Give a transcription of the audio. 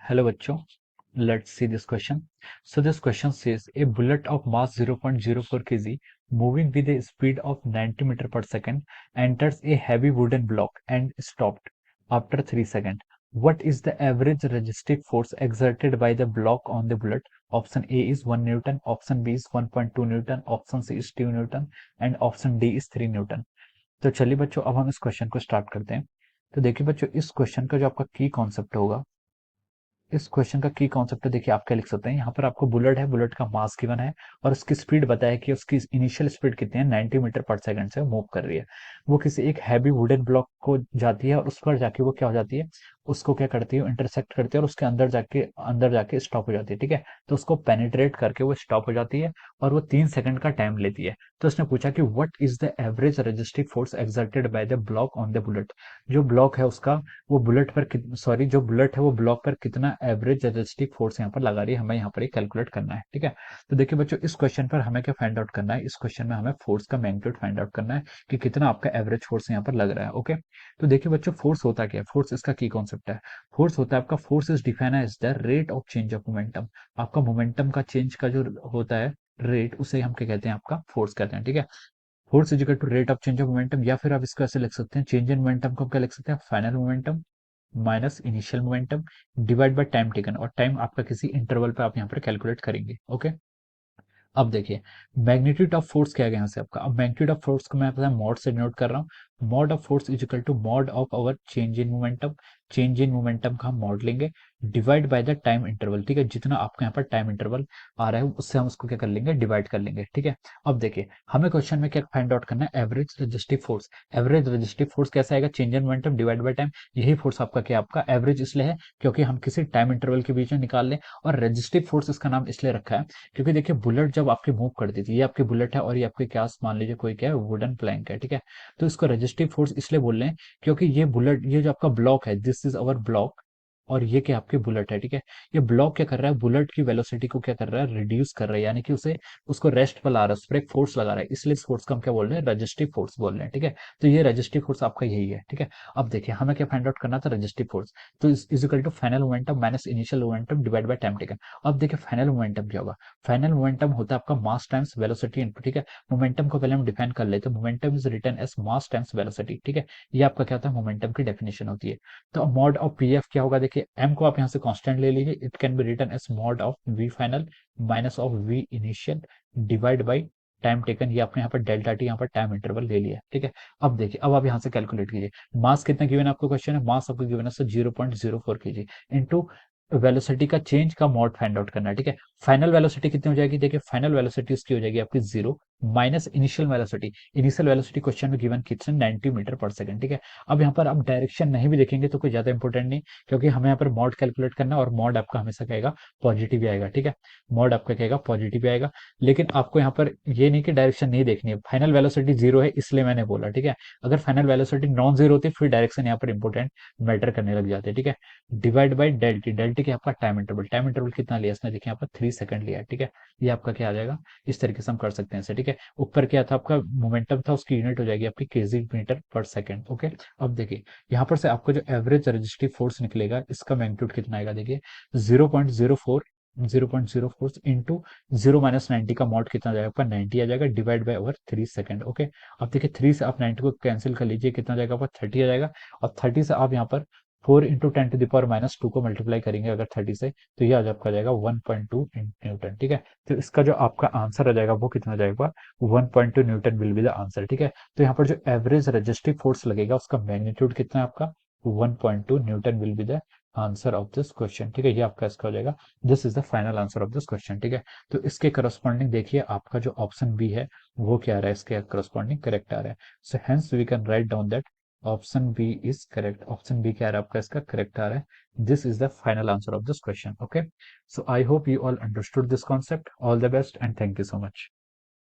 Hello बच्चों, let's see this question. So this question says a bullet of mass 0.04 kg moving with a speed of 90 meter per second enters a heavy wooden block and stopped after 3 seconds. What is the average resistive force exerted by the block on the bullet? Option A is 1 Newton, option B is 1.2 Newton, option C is 2 Newton and option D is 3 Newton. तो चलिए बच्चों, अब हम इस question को start करते हैं। तो देखिए बच्चों, इस क्वेश्चन का जो आपका की कॉन्सेप्ट होगा, इस क्वेश्चन का की कॉन्सेप्ट देखिए आप क्या लिख सकते हैं। यहाँ पर आपको बुलेट है, बुलेट का मास गिवन है और उसकी स्पीड बताया कि उसकी इनिशियल स्पीड कितनी है, 90 मीटर पर सेकंड से मूव कर रही है। वो किसी एक हैवी वुडन ब्लॉक को जाती है और उस पर जाके वो क्या हो जाती है, उसको क्या करती है, इंटरसेक्ट करती है और उसके अंदर जाके स्टॉप हो जाती है। ठीक है, तो उसको पेनिट्रेट करके वो स्टॉप हो जाती है और वो 3 सेकंड का टाइम लेती है। तो उसने पूछा कि what is the average resistive force exerted by the block on the bullet. जो ब्लॉक है उसका, वो बुलेट पर सॉरी जो बुलेट है वो ब्लॉक पर कितना एवरेज रेजिस्टिव फोर्स यहाँ पर लगा रही है, हमें यहाँ पर कैलकुलेट करना है। ठीक है, तो देखिए बच्चों, इस क्वेश्चन पर हमें क्या फाइंड आउट करना है, इस क्वेश्चन में हमें फोर्स का मैग्नीट्यूड फाइंड आउट करना है कि कितना आपका एवरेज फोर्स यहाँ पर लग रहा है। ओके, तो देखिए बच्चों, फोर्स होता क्या है, फोर्स इसका की कॉन्सेप्ट है। फोर्स होता है आपका, force is defined as the rate of change of momentum. आपका मोमेंटम का चेंज का जो होता है रेट, उसे हम क्या कहते हैं, आपका फोर्स कहते हैं। ठीक है, force is equal to rate of change of momentum, या फिर आप इसको ऐसे लिख सकते हैं, चेंज इन मोमेंटम को हम क्या लिख सकते हैं, final momentum minus initial momentum divide by time taken, और टाइम आपका किसी इंटरवल पे आप यहाँ पर कैलकुलेट करेंगे। ओके, अब देखिए मैग्नीट्यूड ऑफ फोर्स क्या है यहाँ से आपका। अब मैग्नीट्यूड ऑफ फोर्स को मैं पता है मॉड से नोट कर रहा हूँ। Mod of force is equal to mod of our change in momentum. Change in momentum का हम मॉड लेंगे divide by the time interval. ठीक है, जितना आपका यहाँ पर टाइम इंटरवल आ रहा है उससे हम उसको क्या कर लेंगे, डिवाइड कर लेंगे। ठीक है, अब देखिए हमें क्वेश्चन में क्या फाइंड आउट करना है, average resistive force. Average resistive force कैसा आएगा, change in momentum divide by time. यही फोर्स आपका क्या, आपका एवरेज इसलिए है क्योंकि हम किसी टाइम इंटरवल के बीच में निकाल लें। और रेजिस्टिव फोर्स इसका नाम इसलिए रखा है क्योंकि देखिए बुलेट जब आपकी मूव करती थी, ये आपकी बुलेट है और ये आपके क्या, मान लीजिए कोई क्या है, वुडन प्लैंक है। ठीक है, तो इसको रेजिस्टिव फोर्स इसलिए बोल रहे हैं क्योंकि ये बुलेट, ये जो आपका ब्लॉक है, दिस इज अवर ब्लॉक, और ये क्या आपकी बुलेट है। ठीक है, ये ब्लॉक क्या कर रहा है, बुलेट की वेलोसिटी को क्या कर रहा है, रिड्यूस कर रहा है, यानी कि उसे उसको रेस्ट पर ला रहा है, उस पर एक फोर्स लगा रहा है, इसलिए इस फोर्स को हम क्या बोल रहे हैं, रजिस्टिव फोर्स बोल रहे हैं। ठीक है, तो ये रजिस्टिव फोर्स आपका यही है। ठीक है, अब देखिए हमें क्या फाइंड आउट करना था, रजिस्टिव फोर्स। तो is equal to final momentum minus initial momentum divide by time taken. अब देखिए फाइनल मोमेंटम क्या होगा, फाइनल मोमेंटम होता है आपका मास टाइम्स वेलोसिटी इनटू। ठीक है, मोमेंटम को पहले हम डिफाइन कर लेते हैं, momentum is written as mass times velocity. ठीक है, ये आपका क्या होता है, मोमेंटम की डेफिनेशन होती है। तो मॉड ऑफ पी एफ क्या होगा, देखिए एम को आप यहाँ से कांस्टेंट ले लीजिए, it can be written as mod of V final minus of V initial divide by time taken. ये आपने यहाँ पर डेल्टा टी यहाँ पर टाइम इंटरवल ले लिया। ठीक है, अब देखिए, अब आप यहाँ से कैलकुलेट कीजिए मास कितना गिवन है आपको, क्वेश्चन है मास आपको गिवन है 0.04 kg इनटू वेलोसिटी का चेंज का मॉड फाइंड आउट करना है। ठीक है, फाइनल वेलोसिटी कितनी हो जाएगी, देखिए फाइनल वेलोसिटी उसकी हो जाएगी आपकी 0 minus initial velocity. Initial velocity question में गिवन कितने, 90 मीटर पर सेकंड। ठीक है, अब यहाँ पर आप डायरेक्शन नहीं भी देखेंगे तो कोई ज्यादा इंपॉर्टेंट नहीं, क्योंकि हमें यहाँ पर मॉड कैलकुलेट करना है और मॉड आपका हमेशा कहेगा पॉजिटिव ही आएगा। ठीक है, मॉड आपका कहेगा पॉजिटिव ही आएगा, लेकिन आपको यहाँ पर ये नहीं कि डायरेक्शन नहीं देखनी है, फाइनल वेलोसिटी 0 है इसलिए मैंने बोला। ठीक है, अगर फाइनल वेलोसिटी नॉन जीरो होती फिर डायरेक्शन यहाँ पर इंपॉर्टेंट मैटर करने लग जाते हैं। ठीक है, डिवाइड बाई डेल्टी, डेल्टी क्या आपका टाइम इंटरवल, टाइम इंटरवल कितना लिया इसने, देखिए यहाँ पर 3 सेकंड लिया है। ठीक है, ये आपका क्या आ जाएगा, इस तरीके से हम कर सकते हैं इसे। ठीक है, ऊपर क्या था आपका मोमेंटम था, उसकी यूनिट हो जाएगी आपकी केजी मीटर पर सेकंड। ओके, अब देखिए यहाँ पर से आपको जो एवरेज रेजिस्टिव फोर्स निकलेगा इसका मैग्नीट्यूड कितना आएगा, देखिए 0.04 इंटू 0 - 90 का मॉड कितना जाएगा आपका, 90 आ जाएगा divide by over 3 second. Okay, अब देखिए 3 से आप 90 को कैंसिल कर लीजिए, कितना जाएगा आपका 30 आ जाएगा, और 30 से आप यहाँ पर 4 इंटू 10⁻⁻2 को मल्टीप्लाई करेंगे अगर 30 से, तो ये आज आपका जाएगा 1.2 न्यूटन। ठीक है, तो इसका जो आपका आंसर आ जाएगा वो कितना जाएगा, 1.2 Newton will be the answer. ठीक है, तो यहाँ पर जो एवरेज रेजिस्टिव फोर्स लगेगा उसका मैग्नीट्यूड कितना है आपका, 1.2 Newton will be the answer of this question. ठीक है, ये आपका इसका हो जाएगा, this is the final answer of this question. ठीक है, तो इसके करस्पॉन्डिंग देखिए आपका जो ऑप्शन बी है वो क्या आ रहा है, इसके करस्पॉन्डिंग करेक्ट आ रहा है। So hence we can write down that option B is correct. Option B क्या आ रहा है आपका, इसका करेक्ट आ रहा है। This is the final answer of this question. Okay, so I hope you all understood this concept. All the best and thank you so much.